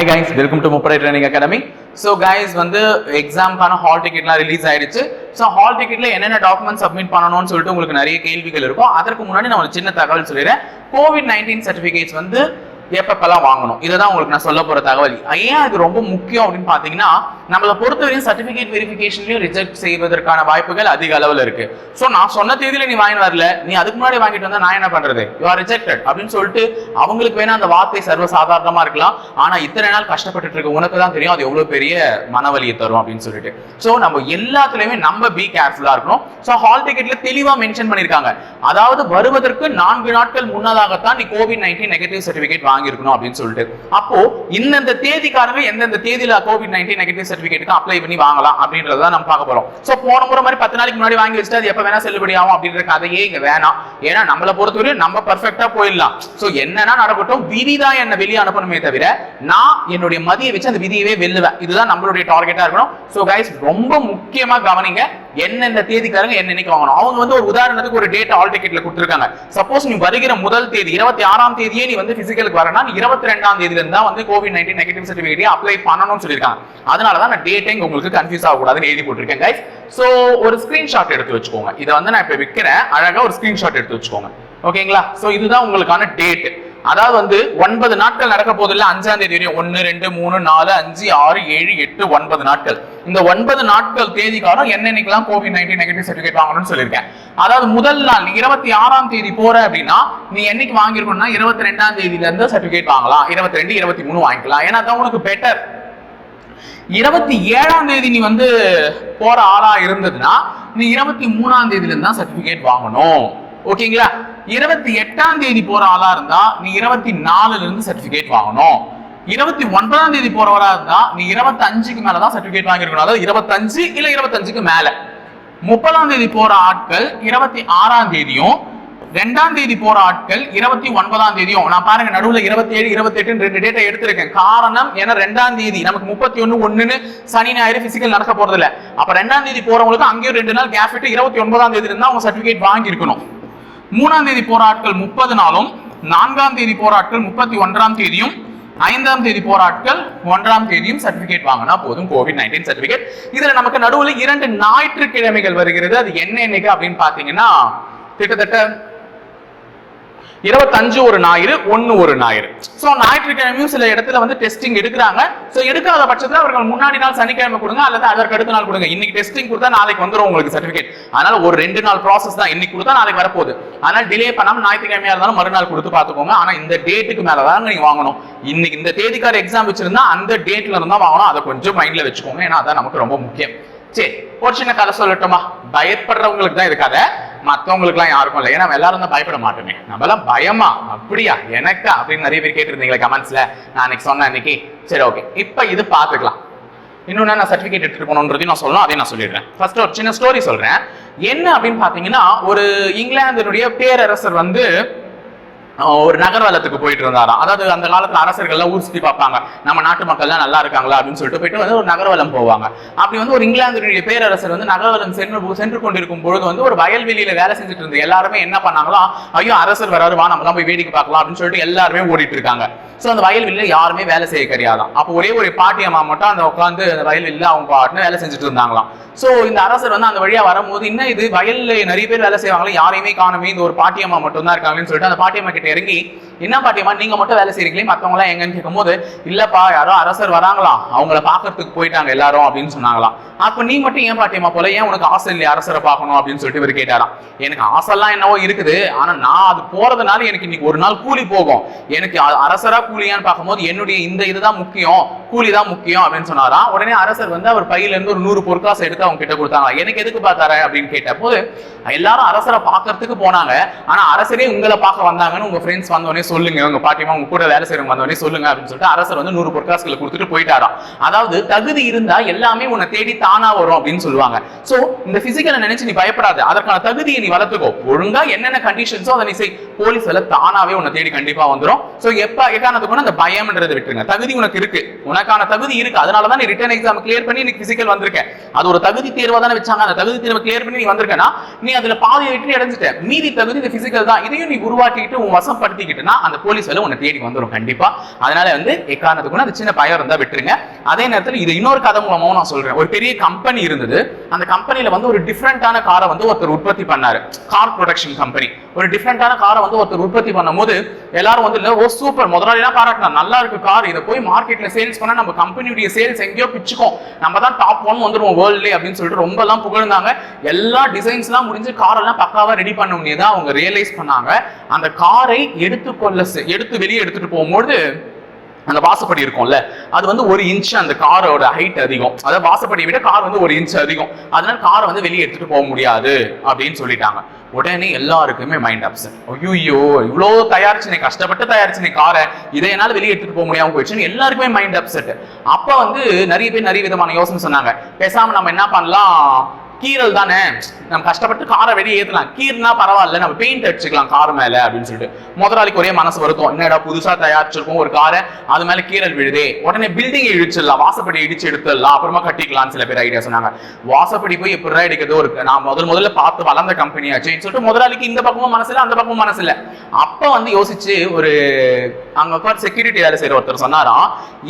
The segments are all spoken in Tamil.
ஹாய் கைஸ், வெல்கம் டு முப்படை ட்ரைனிங் அகாடமி. ஸோ கைஸ் வந்து எக்ஸாம்க்கான ஹால் டிக்கெட்லாம் ரிலீஸ் ஆயிடுச்சு. ஸோ ஹால் டிக்கெட்ல என்னென்ன டாக்குமெண்ட் சப்மிட் பண்ணணும்னு சொல்லிட்டு உங்களுக்கு நிறைய கேள்விகள் இருக்கும். அதற்கு முன்னாடி நான் ஒரு சின்ன தகவல் சொல்லிடுறேன். COVID-19 சர்டிஃபிகேட்ஸ் வந்து எப்பப்பெல்லாம் வாங்கணும், இதுதான் உங்களுக்கு நான் சொல்ல போற தகவல். ஏன் இது ரொம்ப முக்கியம் அப்படின்னு பாத்தீங்கன்னா, நம்மளை பொறுத்தவரையும் சர்டிபிகேட் வெரிஃபிகேஷன்லயும் ரிஜெக்ட் செய்வதற்கான வாய்ப்புகள் அதிக அளவில் இருக்கு. ஸோ நான் சொன்ன தேதியில நீ வாங்கி வரல, நீ அதுக்கு முன்னாடி வாங்கிட்டு வந்தா நான் என்ன பண்றது, யூ ஆர் ரிஜெக்டட் அப்படின்னு சொல்லிட்டு அவங்களுக்கு வேணா அந்த வார்த்தை சர்வ சாதாரணமா இருக்கலாம். ஆனா இத்தனை நாள் கஷ்டப்பட்டு இருக்க உனக்கு தான் தெரியும் அது எவ்வளவு பெரிய மனவலியை தரும் அப்படின்னு சொல்லிட்டு. ஸோ நம்ம எல்லாத்துலயுமே நம்ம பி கேர்ஃபுல்லா இருக்கணும். ஸோ ஹால் டிக்கெட்ல தெளிவா மென்ஷன் பண்ணிருக்காங்க, அதாவது வருவதற்கு 4 நாட்கள் முன்னதாகத்தான் நீ COVID-19 நெகட்டிவ் சர்டிபிகேட் வாங்கியிருக்கணும் அப்படின்னு சொல்லிட்டு. அப்போ இந்த தேதிக்காரங்க எந்தெந்த தேதியில COVID-19 நெகட்டிவ் சர்டிபிகேட்டுக்கு அப்ளை பண்ணி வாங்கலாம் அப்படின்றத நம்ம பார்க்க போறோம். சோ போன முறை மாதிரி 10 நாளைக்கு முன்னாடி வாங்கி வச்சுட்டு அது எப்ப வேணா செல்லுபடி ஆகும் அப்படின்ற கதையே இங்க வேணாம். ஏன்னா நம்மளை பொறுத்தவரை நம்ம பர்ஃபெக்டா போயிடலாம். சோ என்னன்னா நடக்கட்டும், விதிதான் என்ன வெளியே அனுப்பணுமே தவிர நான் என்னுடைய மதியை வச்சு அந்த விதியவே வெல்லுவேன். இதுதான் நம்மளுடைய டார்கெட்டா இருக்கணும். சோ கைஸ் ரொம்ப முக்கியமா கவனிங்க, என்னென்ன தேதிக்காரங்க என்னென்னைக்கு வாங்கணும். அவங்க வந்து ஒரு உதாரணத்துக்கு ஒரு டேட் ஹால் டிக்கெட்ல கொடுத்துருக்காங்க. சப்போஸ் நீ வருகிற முதல் தேதி 26ஆம் தேதியே நீ வந்து பிசிக்கலுக்கு வரனா 22ஆம் தேதியில இருந்தா வந்து COVID-19 நெகட்டிவ் சர்டிபிகேட் அப்ளை பண்ணணும்னு சொல்லிருக்காங்க. அதனாலதான் நான் டேட்டை உங்களுக்கு கன்ஃபியூஸ் ஆகக்கூடாதுன்னு எழுதி போட்டிருக்கேன் கைஸ். சோ ஒரு ஸ்கிரீன்ஷாட் எடுத்து வச்சுக்கோங்க. இதை வந்து நான் இப்ப விற்கிறேன், அழகா ஒரு ஸ்கிரீன்ஷாட் எடுத்து வச்சுக்கோங்க. ஓகேங்களா? சோ இதுதான் உங்களுக்கான டேட். அதாவது வந்து 9 நாட்கள் நடக்க போது இல்ல, 5ஆம் தேதி வரையும் 1 2 3 4 5 6 7 8 9 நாட்கள். இந்த 9 நாட்கள் தேதிக்காரம் என்னென்னைக்கெல்லாம் COVID-19 நெகட்டிவ் சர்டிபிகேட் வாங்கணும்னு சொல்லியிருக்கேன். அதாவது முதல் நாள் நீ 26ஆம் தேதி போற அப்படின்னா நீ என்னைக்கு வாங்கிருக்கணும்னா 22ஆம் தேதியில இருந்து சர்டிபிகேட் வாங்கலாம், 22 23 வாங்கிக்கலாம். ஏன்னா அதான் உனக்கு பெட்டர். 27ஆம் தேதி நீ வந்து போற ஆளா இருந்ததுன்னா நீ 23ஆம் தேதியில இருந்து தான் சர்டிபிகேட் வாங்கணும். ஓகேங்களா? 28ஆம் தேதி போற ஆளா இருந்தா நீ 24ல இருந்து சர்டிபிகேட் வாங்கணும். 29ஆம் தேதி போறவரா இருந்தா நீ 25க்கு மேலதான் சர்டிபிகேட் வாங்கிருக்கணும். அதாவது 25 இல்ல 25க்கு மேல. 30ஆம் தேதி போற ஆட்கள் 26ஆம் தேதியும், 2ஆம் தேதி போற ஆட்கள் 29ஆம் தேதியும். நான் பாருங்க நடுவுல 27 28 2 டேட்டா எடுத்திருக்கேன். காரணம் ஏன்னா 2ஆம் தேதி நமக்கு 31 சனி ஞாயிறு பிசிக்கல் நடக்க போறது இல்ல. அப்ப 2ஆம் தேதி போறவங்களுக்கு அங்கேயும் 2 நாள் கேப் விட்டு 29ஆம் தேதி இருந்தா அவங்க சர்டிபிகேட் வாங்கி இருக்கணும். 3ஆம் தேதி போற ஆட்கள் 30 நாளும், 4ஆம் தேதி போற ஆட்கள் 31ஆம் தேதியும், 5ஆம் தேதி போற ஆட்கள் 1ஆம் தேதியும் சர்டிபிகேட் வாங்கினா போதும் COVID-19 சர்டிபிகேட். இதுல நமக்கு நடுவுல 2 ஞாயிற்றுக்கிழமைகள் வருகிறது. அது என்ன என்னைக்கு அப்படின்னு பாத்தீங்கன்னா கிட்டத்தட்ட 25 ஒரு ஞாயிறு, 1 ஒரு ஞாயிறு. சோ ஞாயிற்றுக்கிழமையும் சில இடத்துல வந்து டெஸ்டிங் எடுக்கிறாங்க. சோ எடுக்காத பட்சத்துல அவர்கள் முன்னாடி நாள் சனிக்கிழமை கொடுங்க அல்லது அதற்கு அடுத்த நாள் கொடுங்க. இன்னைக்கு டெஸ்டிங் கொடுத்தா நாளைக்கு வந்துடும் உங்களுக்கு சர்டிபிகேட். அதனால ஒரு 2 நாள் ப்ராசஸ் தான். இன்னைக்கு கொடுத்தா நாளைக்கு வரப்போகுது. அதனால டிலே பண்ணாம ஞாயிற்றுக்கிழமையா இருந்தாலும் மறுநாள் கொடுத்து பாத்துக்கோங்க. ஆனா இந்த டேட்டுக்கு மேலதான் நீங்க வாங்கணும். இன்னைக்கு இந்த தேதிக்கார எக்ஸாம் வச்சிருந்தா அந்த டேட்ல இருந்தா வாங்கணும். அதை கொஞ்சம் மைண்ட்ல வச்சுக்கோங்க, ஏன்னா அதான் நமக்கு ரொம்ப முக்கியம். சரி, ஒரு சின்ன கதை சொல்லட்டுமா? பயப்படுறவங்களுக்கு தான் இது கதை, மற்றவங்களுக்கு எல்லாம் யாருக்கும் இல்லை. ஏன்னா எல்லாரும் தான் பயப்பட மாட்டோமே. நம்மளாம் பயமா அப்படியா எனக்கா அப்படின்னு நிறைய பேர் கேட்டிருந்தீங்களா கமெண்ட்ஸ்ல. நான் அன்னைக்கு சொன்னேன் அன்னைக்கு. சரி ஓகே, இப்ப இது பாத்துக்கலாம். இன்னொன்னு நான் சர்டிபிகேட் எடுத்துட்டு போகணுன்றதையும் நான் சொல்லணும், அதையும் நான் சொல்லிடுறேன். ஃபர்ஸ்ட் ஒரு சின்ன ஸ்டோரி சொல்றேன். என்ன அப்படின்னு பாத்தீங்கன்னா, ஒரு இங்கிலாந்தினுடைய பேரரசர் வந்து ஒரு நகர்வலத்துக்கு போயிட்டு இருந்தாராம். அதாவது அந்த காலத்துல அரசர்கள்லாம் ஊர் சுத்தி பார்ப்பாங்க, நம்ம நாட்டு மக்கள் நல்லா இருக்காங்களா அப்படின்னு சொல்லிட்டு போயிட்டு வந்து ஒரு நகர்வலம் போவாங்க. அப்படி வந்து ஒரு இங்கிலாந்துடைய பேரரசர் வந்து நகர்வலம் சென்று கொண்டிருக்கும் பொழுது வந்து ஒரு வயல்வெளியில வேலை செஞ்சுட்டு இருந்து எல்லாருமே என்ன பண்ணாங்களோ, ஐயோ அரசர் வராரு, வா நம்ம போய் வேடிக்கை பார்க்கலாம் அப்படின்னு சொல்லிட்டு எல்லாருமே ஓடிட்டு இருக்காங்க. சோ அந்த வயல்வெளியில யாருமே வேலை செய்ய கிடையாதான். அப்போ ஒரே ஒரு பாட்டி அம்மா மட்டும் அந்த உட்காந்து அந்த வயல்வெளியில அவங்க பாட்டுன்னு வேலை செஞ்சுட்டு இருந்தாங்களாம். சோ இந்த அரசர் வந்து அந்த வழியா வரும்போது, இன்னும் இது வயல்ல நிறைய பேர் வேலை செய்வாங்களா, யாரையுமே காணுமே, இந்த ஒரு பாட்டியம்மா மட்டும் தான் இருக்காங்கன்னு சொல்லிட்டு அந்த பாட்டியம்மா கிட்ட இறங்கி, என்ன பாட்டியம்மா நீங்க மட்டும் வேலை செய்றீங்களே, மத்தவங்க எல்லாம் எங்கன்னு கேட்கும் போது, இல்லப்பா யாரோ அரசர் வராங்களாம், அவங்கள பாக்குறதுக்கு போயிட்டாங்க எல்லாரும் அப்படின்னு சொன்னாங்களாம். அப்ப நீ மட்டும் ஏன் பாட்டியம்மா போல, ஏன் உனக்கு ஆசை இல்லையா அரசரை பார்க்கணும் அப்படின்னு சொல்லிட்டு இவர் கேட்டாராம். எனக்கு ஆசைலாம் என்னவோ இருக்குது, ஆனா நான் அது போறதுனால எனக்கு இன்னைக்கு ஒரு நாள் கூலி போகும். எனக்கு அரசரா கூலியான்னு பார்க்கும்போது என்னுடைய இந்த இதுதான் முக்கியம், கூலி தான் முக்கியம் அப்படின்னு சொன்னாராம். உடனே அரசர் வந்து அவர் பையில இருந்து ஒரு 100 பொற்காசு எடுத்து அவங்க கிட்ட கொடுத்தாங்க. எனக்கு எதுக்கு பார்த்தார அப்படின்னு கேட்ட போது, எல்லாரும் அரசரை பார்க்கறதுக்கு போனாங்க, ஆனா அரசரே உங்களை பார்க்க வந்தாங்கன்னு உங்க ஃப்ரெண்ட்ஸ் வந்தோடனே சொல்லுங்க, உங்க பாட்டியமா உங்க கூட வேலை செய்யறவங்க வந்தோடனே சொல்லுங்க அப்படின்னு சொல்லிட்டு அரசர் வந்து 100 பொற்காசுகளை கொடுத்துட்டு போயிட்டாராம். அதாவது தகுதி இருந்தா எல்லாமே உன்னை தேடி தானா வரும் அப்படின்னு சொல்லுவாங்க. சோ இந்த பிசிக்கலை நினைச்சு நீ பயப்படாத, அதற்கான தகுதியை நீ வளர்த்துக்கோ. ஒழுங்கா என்னென்ன கண்டிஷன்ஸோ அதை நீ செய், போலீஸ் வேலை தானாவே உன்னை தேடி கண்டிப்பா வந்துடும். சோ எக்காரணத்துக்கு அந்த பயம்ன்றதை விட்டுருங்க. தகுதி உனக்கு இருக்கு, உனக்கான தகுதி இருக்கு. அதனாலதான் நீ ரிட்டன் எக்ஸாம் கிளியர் பண்ணி நீ பிசிக்கல் வந்திருக்க. அது ஒரு தகுதி தேர்வா தானே வச்சாங்க. அந்த தகுதி தேர்வை கிளியர் பண்ணி நீ வந்திருக்கனா நீ அதுல பாதி வெற்றி அடைஞ்சிட்ட. மீதி தகுதி இந்த பிசிக்கல் தான். இதையும் நீ உருவாக்கிட்டு உன் வசப்படுத்திக்கிட்டு அந்த போலீஸ் வேலை உன்னை தேடி வந்துடும் கண்டிப்பா. அதனால வந்து எக்காரணத்துக்கு அந்த சின்ன பயம் இருந்தா விட்டுருங்க. அதே நேரத்தில் இது இன்னொரு கதை மூலமாவும் நான் சொல்றேன். ஒரு பெரிய கம்பெனி இருந்தது. அந்த கம்பெனில வந்து ஒரு டிஃப்ரெண்டான காரை வந்து ஒருத்தர் உற்பத்தி பண்ணாரு. கார் ப்ரொடக்ஷன் கம்பெனி ஒரு டிஃப்ரெண்டான காரை வந்து ஒருத்தர் உற்பத்தி பண்ணும்போது எல்லாரும் வந்து ஓ சூப்பர் முதலாளிலாம் பாராட்டினா நல்லா இருக்கு கார், இதை போய் மார்க்கெட்ல சேல்ஸ் பண்ணா நம்ம கம்பெனியுடைய சேல்ஸ் எங்கேயோ பிச்சுக்கும், நம்ம தான் டாப் 1 வந்துருவோம் வேர்ல்ட்ல அப்படின்னு சொல்லிட்டு ரொம்ப எல்லாம் புகழ்ந்தாங்க. எல்லா டிசைன்ஸ் எல்லாம் முடிஞ்சு கார் எல்லாம் பக்காவா ரெடி பண்ண முடியாதான் அவங்க ரியலைஸ் பண்ணாங்க. அந்த காரை எடுத்து வெளியே எடுத்துட்டு போகும்போது அந்த வாசப்படி இருக்கும்ல அது வந்து 1 இன்ச் அந்த காரோட ஹைட் அதிகம், அதாவது வாசப்படியை விட கார் வந்து 1 இன்ச் அதிகம், அதனால காரை வந்து வெளியே எடுத்துட்டு போக முடியாது அப்படின்னு சொல்லிட்டாங்க. உடனே எல்லாருக்குமே மைண்ட் அப்செட். ஐயோ இவ்வளோ தயாரிச்சு கஷ்டப்பட்டு தயாரிச்சு காரை இதை என்னால வெளியே எடுத்துட்டு போக முடியாம போயிடுச்சுன்னு எல்லாருக்குமே மைண்ட் அப்செட். அப்ப வந்து நிறைய பேர் நிறைய விதமான யோசனை சொன்னாங்க. பேசாம நம்ம என்ன பண்ணலாம், கீரல் தானே நம்ம கஷ்டப்பட்டு காரை வெளியே ஏற்றலாம், கீர்னா பரவாயில்ல நம்ம பெயிண்ட் அடிச்சுக்கலாம் கார் மேல அப்படின்னு சொல்லிட்டு முதலாளிக்கு ஒரே மனசு வருத்தம், என்னடா புதுசா தயாரிச்சிருக்கோம் ஒரு காரை அது மேல கீரல் விழுதே, உடனே பில்டிங் இடிச்சிடலாம், வாசப்படி இடிச்சு எடுத்துடலாம் அப்புறமா கட்டிக்கலாம் சில பேர் ஐடியா சொன்னாங்க. வாசப்படி போய் எப்படிதான் எடுக்கிறது, ஒரு நான் முதல்ல பார்த்து வளர்ந்த கம்பெனியாச்சுன்னு சொல்லிட்டு முதலாளிக்கு இந்த பக்கமும் மனசு இல்லை அந்த பக்கமும் மனசு இல்லை. அப்ப வந்து யோசிச்சு ஒரு அங்க செக்யூரிட்டி வேலை செய்யற ஒருத்தர் சொன்னாராம்,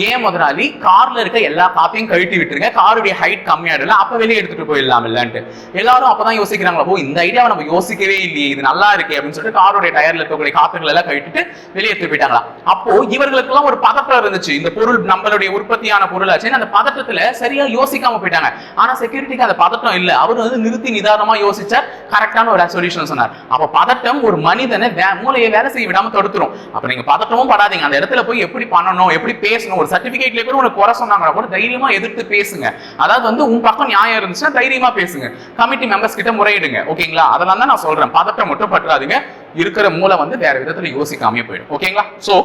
ஏன் முதலாளி கார்ல இருக்க எல்லா காத்தையும் கழட்டி விட்டுருங்க, காருடைய ஹைட் கம்மியாயிடல அப்ப வெளியே எடுத்துட்டு போயிடலாம் இல்லன்ட்டு. எல்லாரும் அப்பதான் யோசிக்கிறாங்களா, ஓ இந்த ஐடியாவை நம்ம யோசிக்கவே இல்லையே, இது நல்லா இருக்கு அப்படின்னு சொல்லிட்டு காரோட டயர்ல இருக்கக்கூடிய காத்துகள் எல்லாம் கழிட்டு வெளியே எடுத்து போயிட்டாங்களா. அப்போ இவர்களுக்கு எல்லாம் ஒரு பதட்டம் இருந்துச்சு, இந்த பொருள் நம்மளுடைய உற்பத்தியான பொருள் ஆச்சு, அந்த பதட்டத்துல சரியா யோசிக்காம போயிட்டாங்க. ஆனா செக்யூரிட்டிக்கு அந்த பதட்டம் இல்ல, அவர் வந்து நிறுத்தி நிதானமா யோசிச்சார், கரெக்டான ஒரு சொல்யூஷன் சொன்னார். அப்ப பதட்டம் ஒரு மனிதனை மூளையை வேலை செய்ய விடாம தடுத்துரும். அப்ப நீங்க பதட்டமும் படாதீங்க, அந்த இடத்துல போய் எப்படி பண்ணணும் எப்படி பேசணும், ஒரு சர்டிபிகேட்ல கூட உனக்கு குறை சொன்னாங்க கூட தைரியமா எதிர்த்து பேசுங்க. அதாவது வந்து உன் பக்கம் நியாயம் இருந்துச்சுன்னா தைரியமா பேசுங்க, கமிட்டி மெம்பர்ஸ் கிட்ட முறையிடுங்க. ஓகேங்களா, அதெல்லாம் தான் நான் சொல்றேன், பதட்டம் மட்டும் பற்றாதீங்க, இருக்கிற மூளை வந்து வேற விதத்துல யோசிக்காம போயிடும். ஓகேங்களா, சோ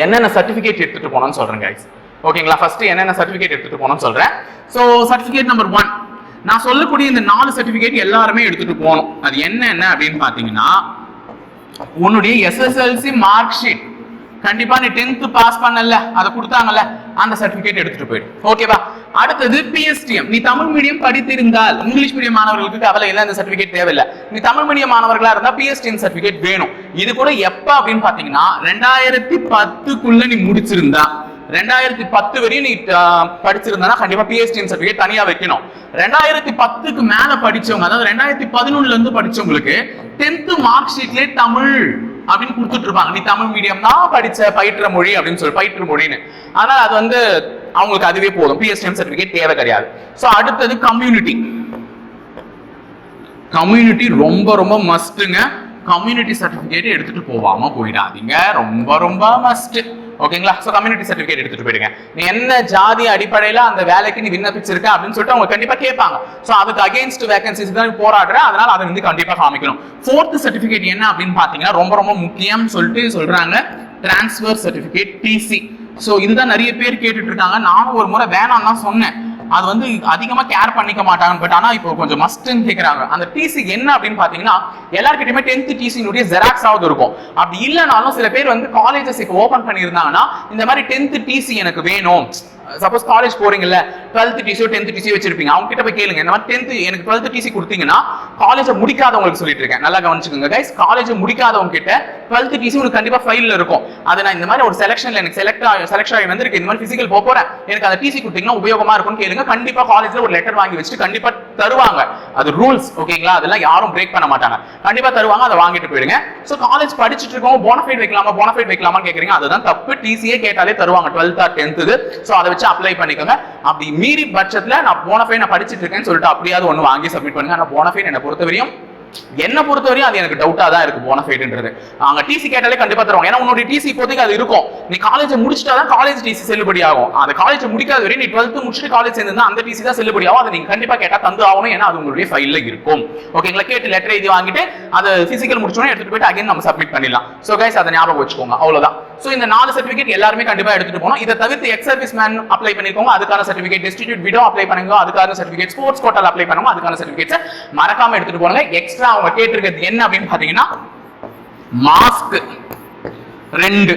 என்னென்ன சர்டிபிகேட் எடுத்துட்டு போனோம்னு சொல்றேன் கைஸ். ஓகேங்களா, ஃபர்ஸ்ட் என்னென்ன சர்டிபிகேட் எடுத்துட்டு போனோம்னு சொல்றேன். சோ சர்டிபிகேட் நம்பர் 1 நான் சொல்லக்கூடிய இந்த 4 சர்டிபிகேட் எல்லாருமே எடுத்துட்டு போகணும். அது என்ன அப்படின்னு பாத்தீங்கன்னா, உன்னுடைய எஸ்எஸ்எல்சி மார்க் ஷீட் கண்டிப்பா நீ 10th பாஸ் பண்ணல அதை கொடுத்தாங்கல்ல அந்த சர்டிபிகேட் எடுத்துட்டு போயிடு. ஓகேவா, அடுத்தது பிஎஸ்டிஎம். நீ தமிழ் மீடியம் படித்திருந்தால் இங்கிலீஷ் மீடியம் மாணவர்களுக்கு கவலை இல்லை, இந்த சர்டிபிகேட் தேவையில்லை. நீ தமிழ் மீடியம் மாணவர்களா இருந்தா பிஎஸ்டிஎம் சர்டிபிகேட் வேணும். இது கூட எப்ப அப்படின்னு பாத்தீங்கன்னா 2010க்குள்ள நீ முடிச்சிருந்தா, 2010 வரையும் நீ படிச்சிருந்தா கண்டிப்பா பிஎஸ்டிஎம் சர்டிபிகேட் தனியா வைக்கணும். 2010க்கு மேல படிச்சவங்க, அதாவது 2011ல இருந்து படிச்சவங்களுக்கு 10th மார்க் ஷீட்லயே தமிழ் அப்படின்னு கொடுத்துட்டு இருப்பாங்க, நீ தமிழ் மீடியம் தான் படிச்ச பயிற்று மொழி அப்படின்னு சொல்லி பயிற்று மொழின்னு. அதனால அது வந்து அவங்களுக்கு அதுவே போதும், பிஎஸ்டிஎம் சர்டிபிகேட் தேவை கிடையாது. சோ அடுத்தது கம்யூனிட்டி. கம்யூனிட்டி ரொம்ப ரொம்ப மஸ்ட்டுங்க. கம்யூனிட்டி சர்டிபிகேட் எடுத்துட்டு போவாம போயிடாதீங்க, ரொம்ப ரொம்ப மஸ்ட். ஓகேங்களா, சோ கம்யூனிட்டி சர்டிபிகேட் எடுத்துட்டு போயிடுங்க. நீ என்ன ஜாதி அடிப்படையில அந்த வேலைக்கு நீ விண்ணப்பிச்சிருக்க அப்படின்னு சொல்லிட்டு அவங்க கண்டிப்பா கேட்பாங்க. சோ அதுக்கு அகைன்ஸ்ட் வேகன்சிஸ் தான் போராடுற, அதனால அதை வந்து கண்டிப்பா காமிக்கணும். 4th சர்டிபிகேட் என்ன அப்படின்னு பாத்தீங்கன்னா ரொம்ப ரொம்ப முக்கியம் சொல்லிட்டு சொல்றாங்க, டிரான்ஸ்ஃபர் சர்டிபிகேட் டிசி. சோ இதுதான் நிறைய பேர் கேட்டுட்டு இருக்காங்க. நானும் ஒரு முறை வேணாம் தான் சொன்னேன், அது வந்து அதிகமா கேர் பண்ணிக்க மாட்டாங்க. பட் ஆனா இப்போ கொஞ்சம் மஸ்ட்னு கேக்குறாங்க. அந்த டிசி என்ன அப்படின்னு பாத்தீங்கன்னா, எல்லார்கிட்டயுமே 10th டிசினுடைய ஜெராக்ஸ் ஆவது இருக்கும். அப்படி இல்லைனாலும் சில பேர் வந்து காலேஜஸ் இப்போ ஓபன் பண்ணியிருந்தாங்கன்னா இந்த மாதிரி 10th டிசி எனக்கு வேணும். சப்போஸ் காலேஜ் போறீங்கல்ல, 12th டிசியோ 10th டிசியோ வச்சிருப்பீங்க, அவங்க கிட்ட போய் கேளுங்க, இந்த மாதிரி 10th எனக்கு 12th டிசி கொடுத்தீங்கன்னா, காலேஜை முடிக்காதவங்களுக்கு சொல்லிட்டு இருக்கேன், நல்லா கவனிச்சுக்கோங்க கைஸ். காலேஜ் முடிக்காதவங்க கிட்ட 12th டிசி உங்களுக்கு கண்டிப்பா ஃபைல்ல இருக்கும். அதை நான் இந்த மாதிரி ஒரு செலக்ஷன்ல எனக்கு செலக்ட் ஆகி வந்திருக்கு, இந்த மாதிரி பிசிக்கல் போறேன், எனக்கு அந்த டிசி கொடுத்தீங்கன்னா உபயோகமா இருக்கும்னு கேளுங்க. கண்டிப்பா காலேஜ்ல ஒரு லெட்டர் வாங்கி வச்சுட்டு கண்டிப்பா தருவாங்க. அது ரூல்ஸ், ஓகேங்களா, அதெல்லாம் யாரும் பிரேக் பண்ண மாட்டாங்க, கண்டிப்பா தருவாங்க, அதை வாங்கிட்டு போயிடுங்க. சோ காலேஜ் படிச்சுட்டு இருக்கோம், போனஃபைட் வைக்கலாமா கேக்குறீங்க, அதுதான் தப்பு. டிசியே கேட்டாலே தருவாங்க 12th or 10th. சோ அதை வச்சு அப்ளை பண்ணிக்கோங்க. அப்படி மீறி பட்சத்துல நான் போனஃபைட் நான் படிச்சிட்டு இருக்கேன்னு சொல்லிட்டு அப்படியாவது ஒண்ணு வாங்கி சப்மிட் பண்ணுங்க. ஆனா போனஃபைட் என்ன பொறுத்தவரையும் அது எனக்கு டவுட்டா தான் இருக்கு. போனஃபைட்ன்றது அங்க டிசி கேட்டாலே கண்டிப்பா தருவாங்க. ஏன்னா உன்னோட டிசி இப்போதைக்கு அது இருக்கும், நீ காலேஜ் முடிச்சிட்டா தான் காலேஜ் டிசி செல்லுபடி ஆகும். அந்த காலேஜ் முடிக்காத வரை நீ 12th முடிச்சுட்டு காலேஜ் சேர்ந்தா அந்த டிசி தான் செல்லுபடி ஆகும். அதை நீங்க கண்டிப்பா கேட்டா தந்து ஆகணும், ஏன்னா அது உங்களுடைய ஃபைல்ல இருக்கும். ஓகேங்களா, கேட்டு லெட்டர் எழுதி வாங்கிட்டு அது பிசிக்கல் முடிச்சோனே எடுத்துட்டு போயிட்டு அகைன் நம்ம சப்மிட் பண்ணிடலாம். சோ கைஸ் அதை ஞாபகம் வச்சுக்கோங்க, அவ்வளவுதான். சோ இந்த 4 சர்டிபிகேட் எல்லாருமே கண்டிப்பா எடுத்துட்டு போகணும். இதை தவிர்த்து எக்ஸ் சர்வீஸ் மேன் அப்ளை பண்ணிருக்கோங்க, அதுக்கான சர்டிபிகேட். டெஸ்டிடியூட் விடோ அப்ளை பண்ணுங்க, அதுக்கான சர்டிபிகேட். ஸ்போர்ட்ஸ் கோட்டால அப்ளை பண்ணுங்க, அதுக்கான சர்டிபிகேட்ஸ் மறக்காம எடுத்துட்டு போங்க. எக்ஸ்ட்ரா அவங்க கேட்டிருக்கிறது என்ன அப்படின்னு பாத்தீங்கன்னா, மாஸ்க் 2,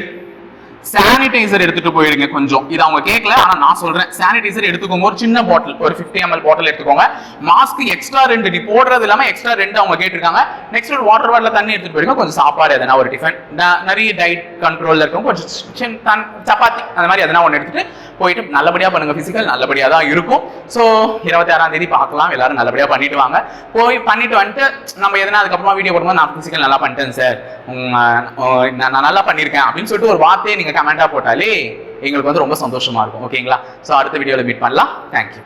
சானிடைசர் எடுத்துட்டு போயிடுங்க கொஞ்சம். இது அவங்க கேட்கல, ஆனா நான் சொல்றேன். சானிடைசர் எடுத்துக்கோங்க, ஒரு சின்ன பாட்டில், ஒரு 50 ml பாட்டில் எடுத்துக்கோங்க. மாஸ்க் எக்ஸ்ட்ரா 2 நீ போடுறது இல்லாம எக்ஸ்ட்ரா 2 அவங்க கேட்டிருக்காங்க. நெக்ஸ்ட் ஒரு வாட்டர் பாட்டில் தண்ணி எடுத்துட்டு போயிடுங்க. கொஞ்சம் சாப்பாடு எதனா ஒரு டிஃபன், நிறைய டயட் கண்ட்ரோல்ல இருக்கும், கொஞ்சம் சப்பாத்தி அந்த மாதிரி எதனா ஒன்று எடுத்துட்டு போயிட்டு நல்லபடியா பண்ணுங்க. பிசிக்கல் நல்லபடியா தான் இருக்கும். ஸோ 26ஆம் தேதி பார்க்கலாம். எல்லாரும் நல்லபடியா பண்ணிட்டு வாங்க. போய் பண்ணிட்டு வந்துட்டு நம்ம எதனா அதுக்கப்புறமா வீடியோ போடும்போது நான் பிசிக்கல் நல்லா பண்ணிட்டேன் சார், நான் நல்லா பண்ணியிருக்கேன் அப்படின்னு சொல்லிட்டு ஒரு வார்த்தையை நீங்க கமெண்டா போட்டாலே எங்களுக்கு வந்து ரொம்ப சந்தோஷமா இருக்கும். ஓகேங்களா? ஸோ அடுத்த வீடியோவில் மீட் பண்ணலாம். தேங்க்யூ.